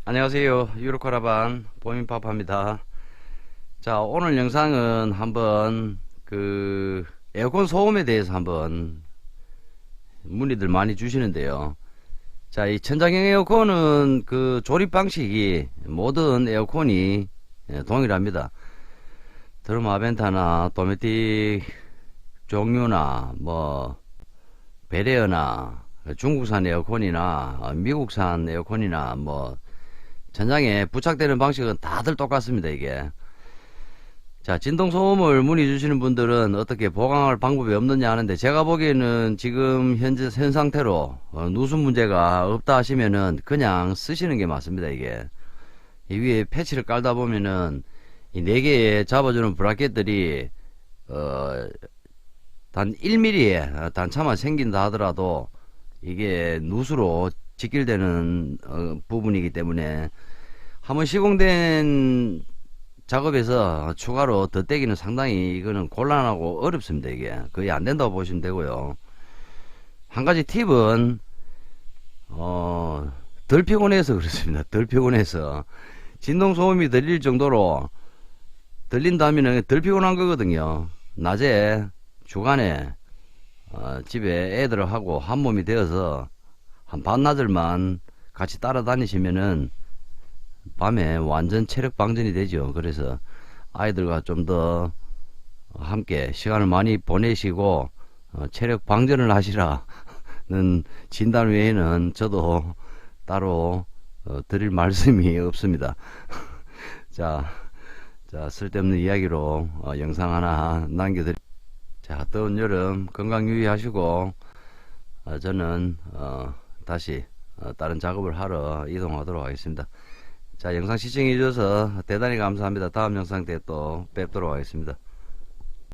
안녕하세요. 유로카라반 보민파파입니다. 자, 오늘 영상은 한번 에어컨 소음에 대해서 한번 문의들 많이 주시는데요. 자, 이 천장형 에어컨은 그 조립 방식이 모든 에어컨이 동일합니다. 더마벤타나 도메틱 종류나 뭐 베레어나 중국산 에어컨이나 미국산 에어컨이나 뭐 천장에 부착되는 방식은 다들 똑같습니다. 이게 자, 진동소음을 문의 주시는 분들은 어떻게 보강할 방법이 없느냐 하는데, 제가 보기에는 지금 현재 현 상태로 누수 문제가 없다 하시면은 그냥 쓰시는 게 맞습니다. 이게 이 위에 패치를 깔다 보면은 이 4개의 잡아주는 브라켓들이 단 1mm의 단차만 생긴다 하더라도 이게 누수로 직결되는 부분이기 때문에 한번 시공된 작업에서 추가로 덧대기는 상당히 이거는 곤란하고 어렵습니다. 이게 거의 안 된다고 보시면 되고요. 한 가지 팁은 덜 피곤해서 그렇습니다. 덜 피곤해서 진동 소음이 들릴 정도로 들린다면 덜 피곤한 거거든요. 낮에 주간에 집에 애들하고 한 몸이 되어서 한 반나절만 같이 따라다니시면은 밤에 완전 체력 방전이 되죠. 그래서 아이들과 좀 더 함께 시간을 많이 보내시고 체력 방전을 하시라는 진단 외에는 저도 따로 드릴 말씀이 없습니다. 자, 쓸데없는 이야기로 영상 하나 남겨드립니다. 자, 더운 여름 건강 유의하시고 저는 다시 다른 작업을 하러 이동하도록 하겠습니다. 자, 영상 시청해 주셔서 대단히 감사합니다. 다음 영상 때 또 뵙도록 하겠습니다.